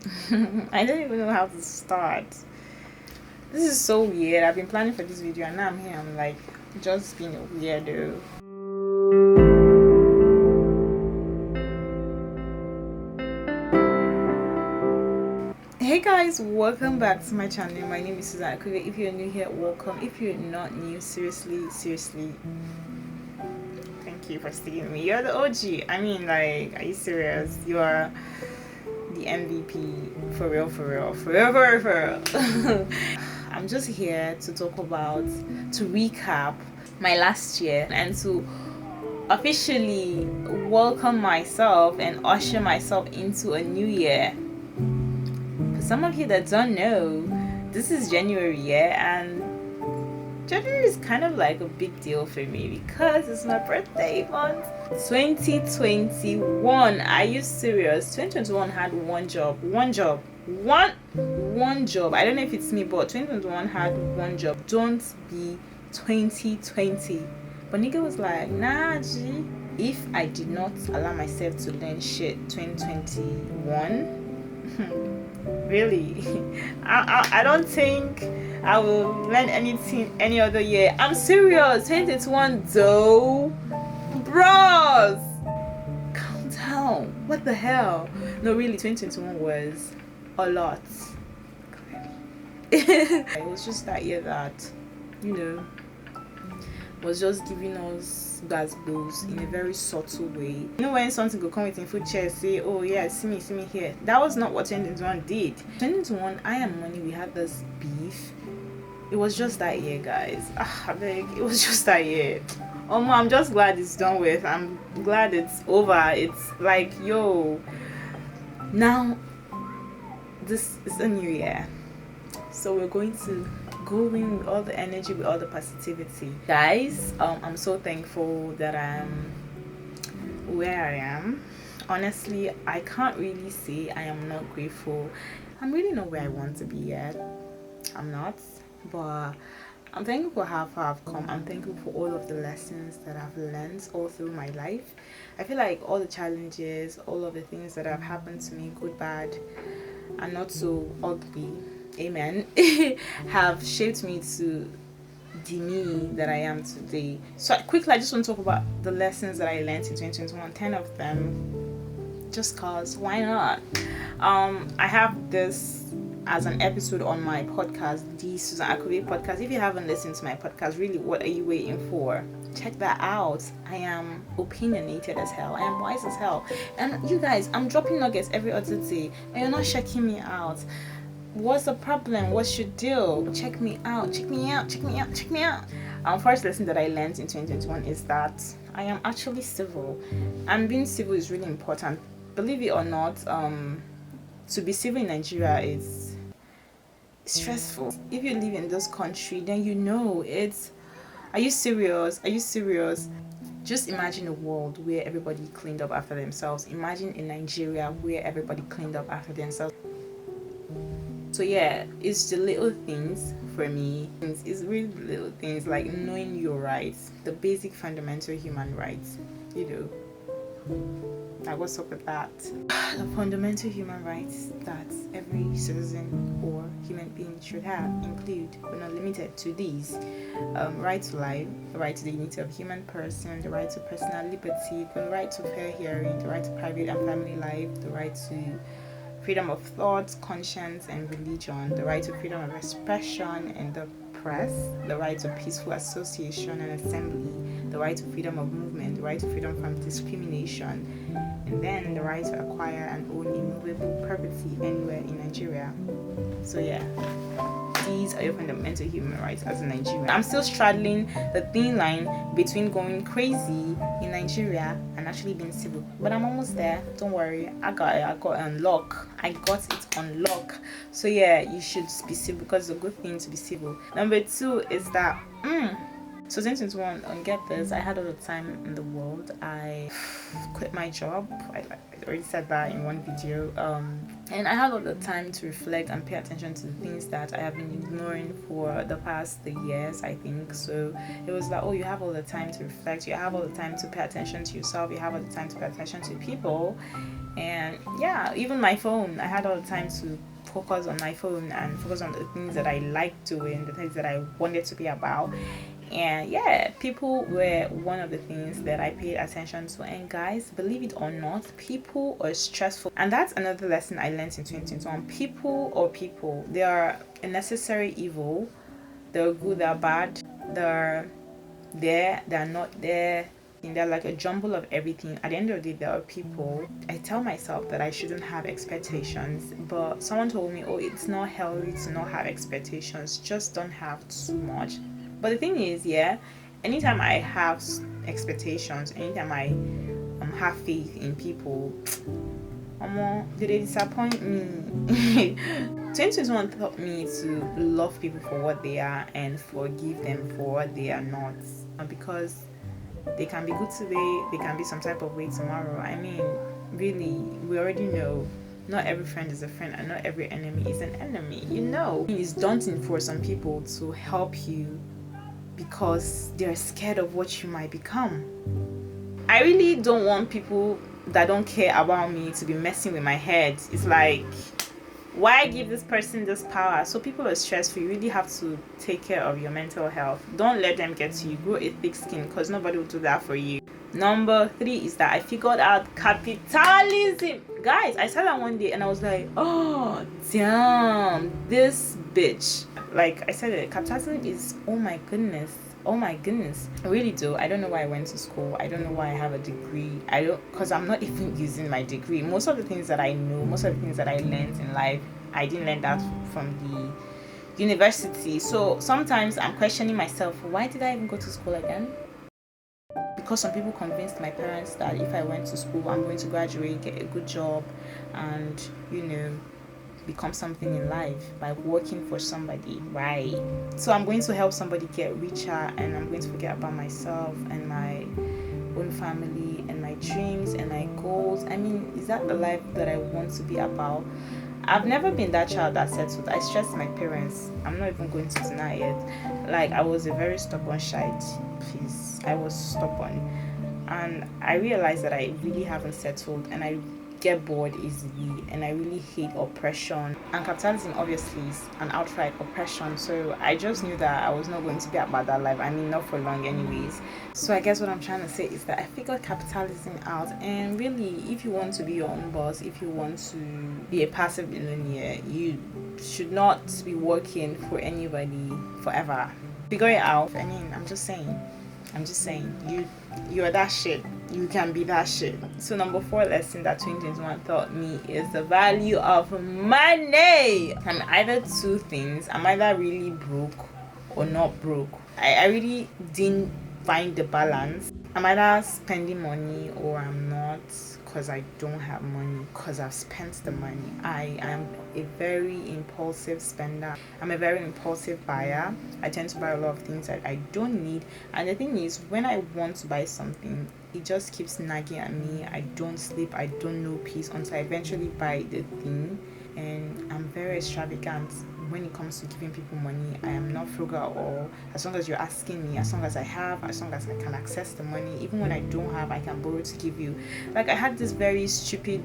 I don't even know how to start. This is so weird. I've been planning for this video and now I'm here. I'm like just being a weirdo. Hey guys, welcome back to my channel. My name is theonlysuzanneakuve. If you're new here, welcome. If you're not new, seriously, thank you for sticking with me. You're the OG. I mean, like, are you serious? You are the MVP. For real. I'm just here to talk about, to recap my last year and to officially welcome myself and usher myself into a new year. For some of you that don't know, this is January, and January is kind of like a big deal for me because it's my birthday month. 2021, are you serious? 2021 had one job. I don't know if it's me, but 2021 had one job. Don't be 2020. But nigga was like, nah, G. If I did not allow myself to learn shit 2021, really, I don't think I will learn anything any other year. I'm serious. 2021 though, bros, calm down. What the hell? No, really, 2021 was a lot. It was just that year that, was just giving us gazebos in a very subtle way. You know, when something will come with in food chair, say, oh yeah, see me here. That was not what 2021 did. 2021, I and Money, we had this beef. It was just that year, guys. I beg, it was just that year. I'm just glad it's done with. I'm glad it's over. It's like, yo, now this is a new year, so we're going to go in with all the energy, with all the positivity, guys. I'm so thankful that I'm where I am. Honestly, I can't really say I am not grateful. I'm really not where I want to be yet. I'm not, but I'm thankful for how far I've come. I'm thankful for all of the lessons that I've learned all through my life. I feel like all the challenges, all of the things that have happened to me, good, bad, and not so ugly, amen, have shaped me to the me that I am today. So quickly, I just want to talk about the lessons that I learned in 2021. 10 of them, just cause, why not? I have this as an episode on my podcast, the Susan Akuve podcast. If you haven't listened to my podcast, really, what are you waiting for? Check that out. I am opinionated as hell. I am wise as hell. And you guys, I'm dropping nuggets every other day, and you're not checking me out. What's the problem? What's your deal? Check me out. First lesson that I learned in 2021 is that I am actually civil, and being civil is really important. Believe it or not, to be civil in Nigeria is stressful. If you live in this country, then you know it's. Are you serious? Just imagine a world where everybody cleaned up after themselves. Imagine in Nigeria where everybody cleaned up after themselves. So yeah, it's the little things for me. It's really the little things, like knowing your rights, the basic fundamental human rights, like what's up with that? The fundamental human rights that every citizen or human being should have include, but not limited to, these: right to life, the right to the dignity of human person, the right to personal liberty, the right to fair hearing, the right to private and family life, the right to freedom of thought, conscience, and religion, the right to freedom of expression and the press, the right to peaceful association and assembly, the right to freedom of movement, the right to freedom from discrimination, and then the right to acquire and own immovable property anywhere in Nigeria. So yeah, these are your fundamental human rights as a Nigerian. I'm still straddling the thin line between going crazy in Nigeria and actually being civil, but I'm almost there. Don't worry, I got it on lock. So yeah, you should be civil because it's a good thing to be civil. Number 2 is that So 2021, get this, I had all the time in the world. I quit my job. I already said that in one video. And I had all the time to reflect and pay attention to the things that I have been ignoring for the past years, I think. So it was like, oh, you have all the time to reflect. You have all the time to pay attention to yourself. You have all the time to pay attention to people. And yeah, even my phone, I had all the time to focus on my phone and focus on the things that I liked doing, the things that I wanted to be about. And yeah, people were one of the things that I paid attention to. And guys, believe it or not, people are stressful. And that's another lesson I learned in 2021. People, they are a necessary evil. They're good, they're bad, they're there, they're not there. And they're like a jumble of everything. At the end of the day, there are people. I tell myself that I shouldn't have expectations, but someone told me, oh, it's not healthy to not have expectations. Just don't have too much. But the thing is, yeah, anytime I have expectations, anytime I have faith in people, do they disappoint me? 2021 taught me to love people for what they are and forgive them for what they are not. Because they can be good today, they can be some type of way tomorrow. I mean, really, we already know not every friend is a friend and not every enemy is an enemy. You know, it's daunting for some people to help you because they're scared of what you might become. I really don't want people that don't care about me to be messing with my head. It's like, why give this person this power? So people are stressful. You really have to take care of your mental health. Don't let them get to you. Grow a thick skin because nobody will do that for you. Number 3 is that I figured out capitalism. Guys, I saw that one day and I was like, oh damn, this bitch. Like I said, capitalism is, oh my goodness, I really do. I don't know why I went to school. I don't know why I have a degree. Because I'm not even using my degree. Most of the things that I know, most of the things that I learned in life, I didn't learn that from the university. So sometimes I'm questioning myself, why did I even go to school again? Because some people convinced my parents that if I went to school, I'm going to graduate, get a good job, and become something in life by working for somebody, right? So I'm going to help somebody get richer, and I'm going to forget about myself and my own family and my dreams and my goals. I mean, is that the life that I want to be about? I've never been that child that settled. I stressed my parents. I'm not even going to deny it. Like, I was a very stubborn child. Please, I was stubborn, and I realized that I really haven't settled, and I get bored easily, and I really hate oppression, and capitalism obviously is an outright oppression. So I just knew that I was not going to be about that life. I mean, not for long anyways. So I guess what I'm trying to say is that I figured capitalism out, and really, if you want to be your own boss, if you want to be a passive millionaire, you should not be working for anybody forever. Figure it out. I mean, I'm just saying you're that shit. You can be that shit. So number 4 lesson that 2021 taught me is the value of money. I'm either two things. I'm either really broke or not broke. I really didn't find the balance. I'm either spending money or I'm not, because I don't have money, because I've spent the money. I am a very impulsive spender. I'm a very impulsive buyer. I tend to buy a lot of things that I don't need. And the thing is, when I want to buy something, it just keeps nagging at me. I don't sleep. I don't know peace until I eventually buy the thing. And I'm very extravagant when it comes to giving people money. I am not frugal at all. As long as you're asking me, as long as I have, as long as I can access the money, even when I don't have, I can borrow to give you. Like, I had this very stupid,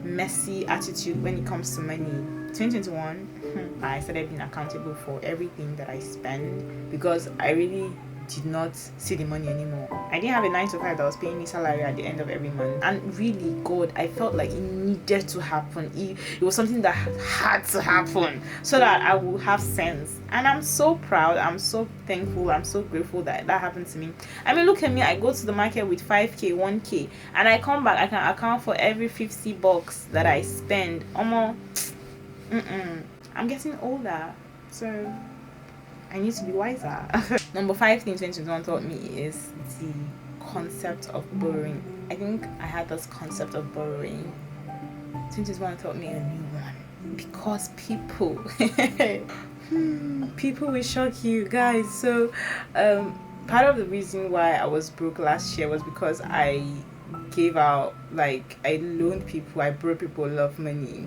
messy attitude when it comes to money. 2021, I started being accountable for everything that I spend, because I really did not see the money anymore. I didn't have a 9 to 5 that was paying me salary at the end of every month, and really, God, I felt like it needed to happen. It was something that had to happen so that I would have sense. And I'm so proud, I'm so thankful, I'm so grateful that that happened to me. I mean, look at me. I go to the market with 5k, 1k, and I come back, I can account for every $50 that I spend. I'm getting older, so I need to be wiser. Number 5 thing 2021 taught me is the concept of borrowing. I think I had this concept of borrowing. 2021 taught me a new one, because people will shock you guys. So part of the reason why I was broke last year was because I gave out, like, I loaned people, I borrowed people a lot of money,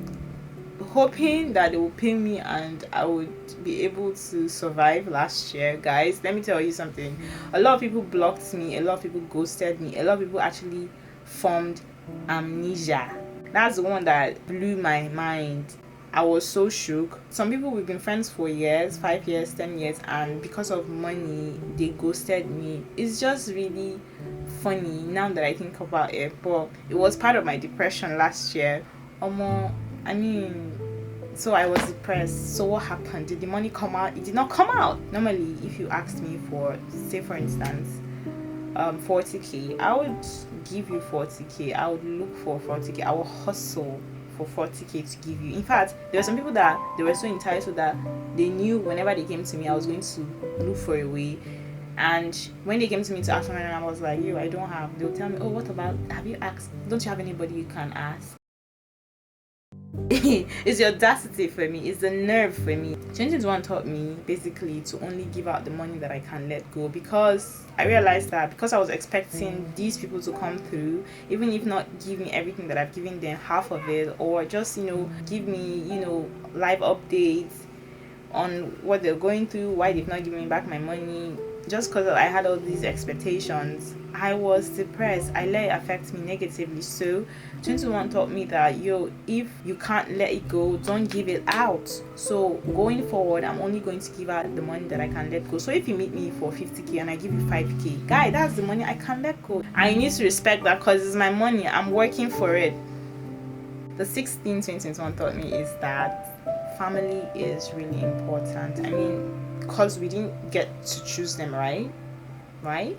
hoping that they will pay me and I would be able to survive last year. Guys, let me tell you something. A lot of people blocked me, a lot of people ghosted me, a lot of people actually formed amnesia. That's the one that blew my mind. I was so shook. Some people, we've been friends for years, 5 years, 10 years, and because of money, they ghosted me. It's just really funny now that I think about it, but it was part of my depression last year. I mean, so I was depressed. So what happened? Did the money come out? It did not come out. Normally, if you asked me for, say for instance, 40k, I would give you 40k. I would look for 40k. I will hustle for 40k to give you. In fact, there were some people that they were so entitled that they knew whenever they came to me, I was going to look for a way. And when they came to me to ask for money, I was like, I don't have. They'll tell me, oh, what about, have you asked? Don't you have anybody you can ask? It's the audacity for me, it's the nerve for me. 2021 taught me basically to only give out the money that I can let go, because I realized that because I was expecting these people to come through, even if not give me everything that I've given them, half of it, or just give me live updates on what they're going through, why they've not given me back my money, just because I had all these expectations, I was depressed. I let it affect me negatively. So 21 taught me that if you can't let it go, don't give it out. So going forward, I'm only going to give out the money that I can let go. So if you meet me for 50k and I give you 5k, guy, that's the money I can let go. I need to respect that because it's my money. I'm working for it. The sixth thing 2021 taught me is that family is really important. I mean, because we didn't get to choose them, right?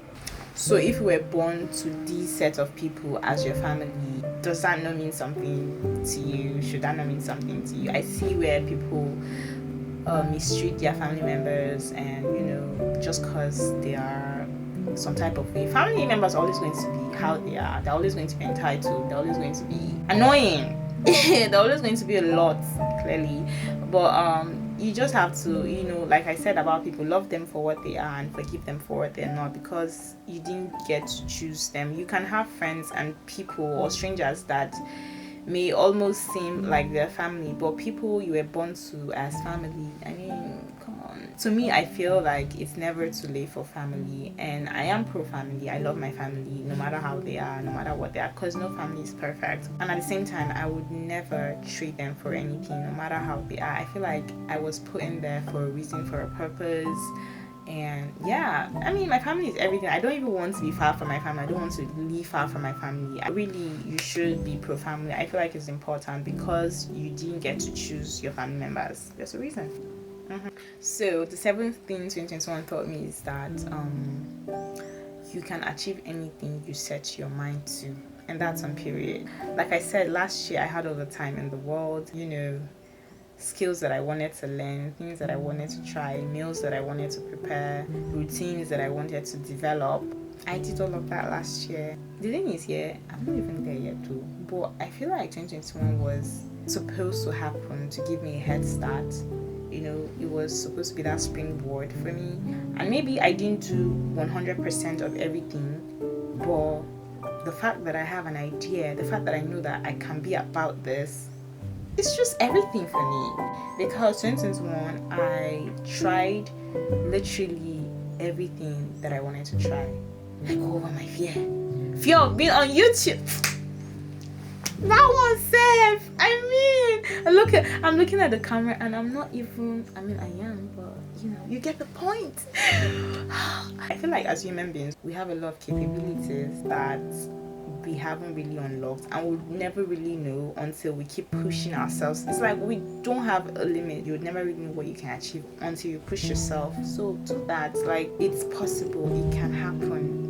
So if you were born to this set of people as your family, does that not mean something to you? Should that not mean something to you? I see where people mistreat their family members, and just because they are some type of way. Family members are always going to be how they are. They're always going to be entitled. They're always going to be annoying. They're always going to be a lot, clearly. But you just have to, like I said about people, love them for what they are and forgive them for what they're not, because you didn't get to choose them. You can have friends and people or strangers that may almost seem like their family, but people you were born to as family, I mean, come on. To me, I feel like it's never too late for family, and I am pro family. I love my family no matter how they are, no matter what they are, because no family is perfect. And at the same time, I would never trade them for anything, no matter how they are. I feel like I was put in there for a reason, for a purpose. And yeah, I mean, my family is everything. I don't even want to be far from my family. I don't want to live far from my family. You should be pro family. I feel like it's important because you didn't get to choose your family members. There's a reason. So the seventh thing 2021 taught me is that you can achieve anything you set your mind to, and that's on period. Like I said, last year I had all the time in the world, skills that I wanted to learn, things that I wanted to try, meals that I wanted to prepare, routines that I wanted to develop. I did all of that last year. The thing is, I'm not even there yet too, but I feel like 2021 was supposed to happen to give me a head start. It was supposed to be that springboard for me, and maybe I didn't do 100% of everything, but the fact that I have an idea, the fact that I know that I can be about this, it's just everything for me. Because 2021, I tried literally everything that I wanted to try. I go over my fear of being on YouTube. That was safe. I'm looking at the camera and I'm not even, I am, but you get the point. I feel like as human beings, we have a lot of capabilities that we haven't really unlocked, and we'll never really know until we keep pushing ourselves. It's like we don't have a limit. You would never really know what you can achieve until you push yourself. So to that, like, it's possible. It can happen.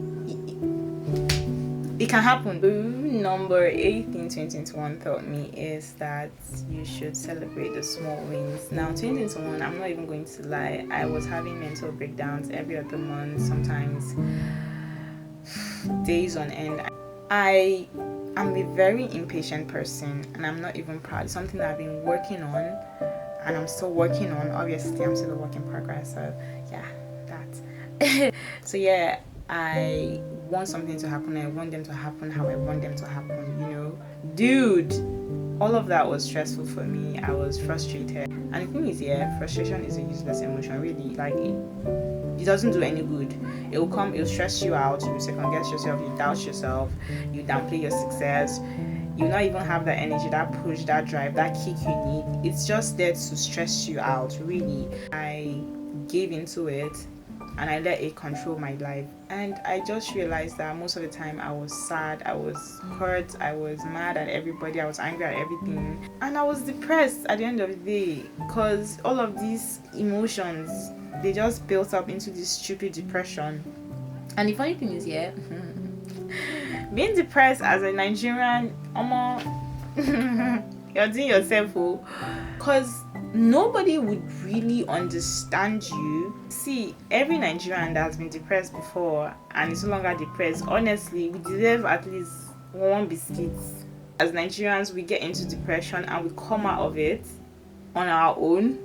It can happen. The number 8 thing 2021 taught me is that you should celebrate the small wins. Now 2021, I'm not even going to lie, I was having mental breakdowns every other month, sometimes days on end. I am a very impatient person, and I'm not even proud. It's something that I've been working on, and I'm still working on. Obviously, I'm still a work in progress. So yeah, that. So yeah, I want something to happen. I want them to happen how I want them to happen, Dude, all of that was stressful for me. I was frustrated. And the thing is, yeah, frustration is a useless emotion, really. Like, it doesn't do any good. It'll stress you out, you second guess yourself, you doubt yourself, you downplay your success. You not even have that energy, that push, that drive, that kick you need. It's just there to stress you out, really. I gave into it and I let it control my life. And I just realized that most of the time I was sad, I was hurt, I was mad at everybody, I was angry at everything. And I was depressed at the end of the day because all of these emotions, they just built up into this stupid depression. And the funny thing is, yeah, being depressed as a Nigerian, you're doing yourself, because nobody would really understand you. See, every Nigerian that has been depressed before and is no longer depressed, honestly, we deserve at least one biscuit. As Nigerians, we get into depression and we come out of it on our own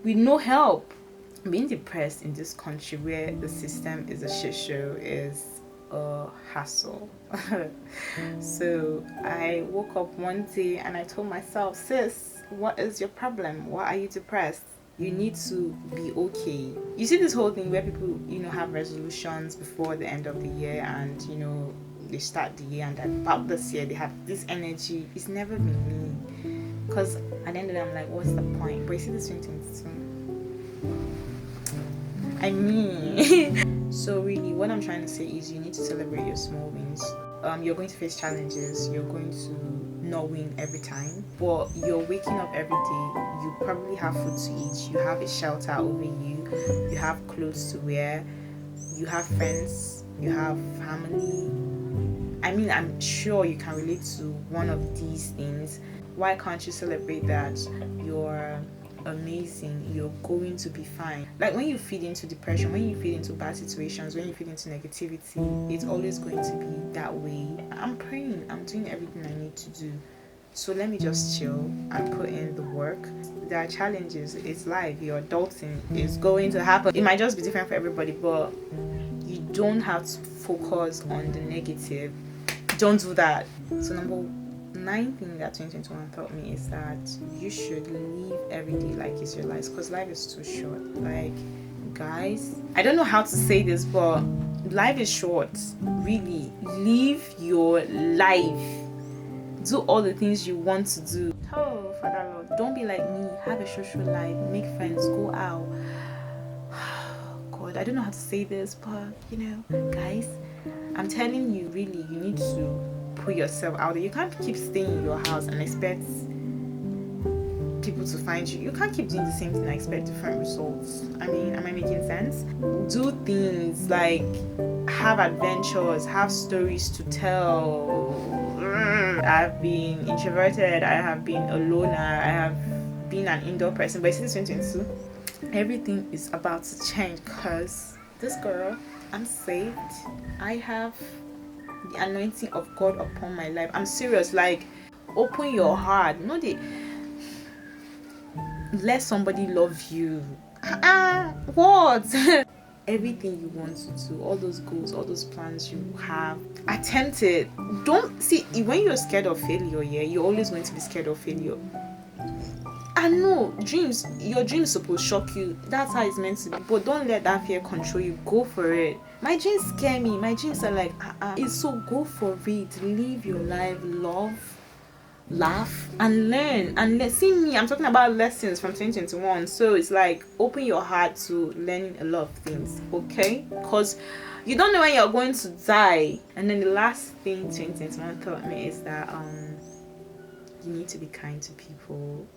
with no help. Being depressed in this country where the system is a shit show is a hassle. So I woke up one day and I told myself, sis, what is your problem? Why are you depressed? You need to be okay. You see this whole thing where people, have resolutions before the end of the year and, they start the year and about this year they have this energy. It's never been me. Because at the end of the day, I'm like, what's the point? But you see this 2022. I mean, so really what I'm trying to say is you need to celebrate your small wins. You're going to face challenges, you're going to not win every time, but you're waking up every day, you probably have food to eat, you have a shelter over you, you have clothes to wear, you have friends, you have family. I mean, I'm sure you can relate to one of these things. Why can't you celebrate that you're amazing, you're going to be fine? Like when you feed into depression, when you feed into bad situations, when you feed into negativity, it's always going to be that way. I'm praying, I'm doing everything I need to do, so let me just chill and put in the work. There are challenges, it's life, you're adulting, it's going to happen. It might just be different for everybody, but you don't have to focus on the negative. Don't do that. So number 9 thing that 2021 taught me is that you should live every day like it's your life, because life is too short. Like, guys, I don't know how to say this, but life is short. Really, live your life. Do all the things you want to do. Oh, Father Lord, don't be like me. Have a social life, make friends, go out. God, I don't know how to say this, but guys, I'm telling you, really, you need to put yourself out there. You can't keep staying in your house and expect people to find you. You can't keep doing the same thing and expect different results. I mean, am I making sense? Do things like have adventures, have stories to tell. I've been introverted, I have been a loner, I have been an indoor person, but since 2022, everything is about to change, because this girl, I'm saved. I have the anointing of God upon my life. I'm serious. Like, open your heart. Let somebody love you. What? Everything you want to do, all those goals, all those plans you have, attempt it. Don't see, when you're scared of failure, you're always going to be scared of failure. I know your dreams supposed to shock you. That's how it's meant to be. But don't let that fear control you. Go for it. My dreams scare me. My dreams are like, it's so go for it. Live your life, love, laugh, and learn. And see me, I'm talking about lessons from 2021. So it's like, open your heart to learning a lot of things, okay? Because you don't know when you're going to die. And then the last thing 2021 taught me is that you need to be kind to people.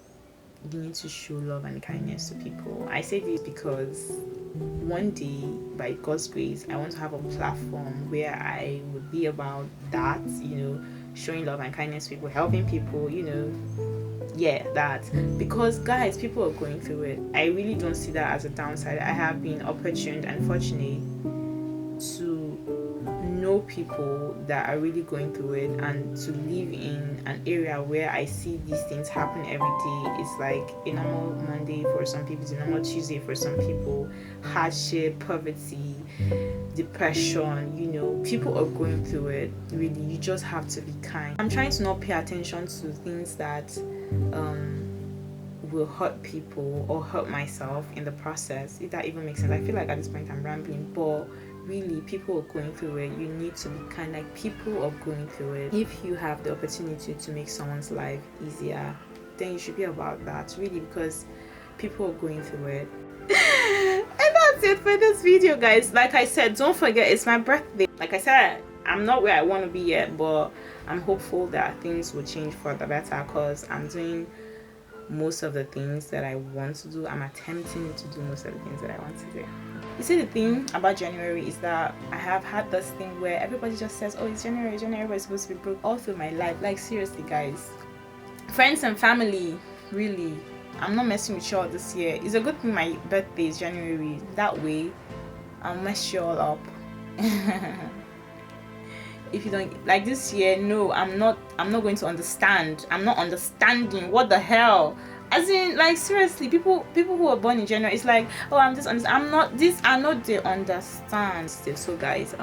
You need to show love and kindness to people. I say this because one day, by God's grace, I want to have a platform where I would be about that, showing love and kindness to people, helping people, that. Because guys, people are going through it. I really don't see that as a downside. I have been opportune and fortunate to know know people that are really going through it, and to live in an area where I see these things happen every day, it's like a normal Monday for some people, it's a normal Tuesday for some people. Hardship, poverty, depression, you know, people are going through it. Really, you just have to be kind. I'm trying to not pay attention to things that will hurt people or hurt myself in the process, if that even makes sense. I feel like at this point I'm rambling, but really, people are going through it. You need to be kind. Like, people are going through it. If you have the opportunity to make someone's life easier, then you should be about that, really, because people are going through it. And that's it for this video, guys. Like I said, don't forget, it's my birthday. Like I said, I'm not where I want to be yet, but I'm hopeful that things will change for the better, because I'm doing most of the things that I want to do. I'm attempting to do most of the things that I want to do. You see, the thing about January is that I have had this thing where everybody just says, oh, it's January, January is supposed to be broke, all through my life. Like, seriously, guys, friends and family, really, I'm not messing with y'all this year. It's a good thing my birthday is January. That way I'll mess you all up. If you don't like this year, no, I'm not going to understand. I'm not understanding. What the hell? As in, like, seriously, people who are born in January, it's like, oh, I'm not this. I know they understand. So guys,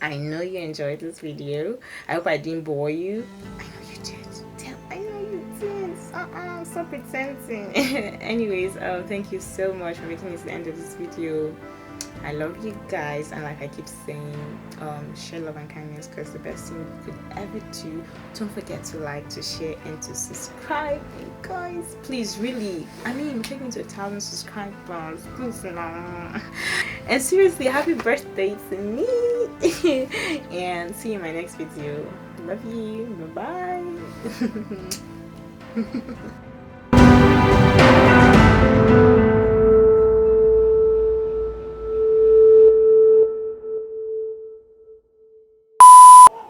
I know you enjoyed this video. I hope I didn't bore you. I know you did. I know you did. Stop pretending. Anyways, thank you so much for making it to the end of this video. I love you guys, and like I keep saying, share love and kindness, because the best thing you could ever do. Don't forget to like, to share, and to subscribe. And guys, please, really, I mean, take me to 1,000 subscribers, please. And seriously, happy birthday to me. And see you in my next video. Love you. Bye bye.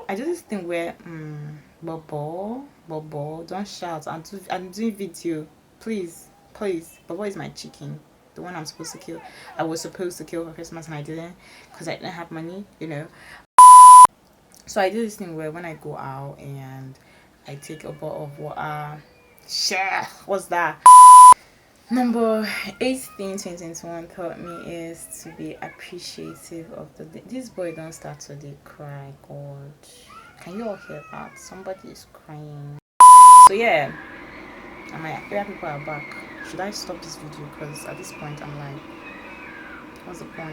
I do this thing where Bobo, don't shout. I'm doing video. Please. Bobo is my chicken, the one I'm supposed to kill. I was supposed to kill for Christmas and I didn't, because I didn't have money, you know. So I do this thing where when I go out and I take a bottle of water. Share. What's that? Number 8 thing 2021 taught me is to be appreciative of the day. This boy don't start to cry. God, can you all hear that? Somebody is crying. So yeah, and my area people are back. Should I stop this video? Because at this point I'm like, what's the point?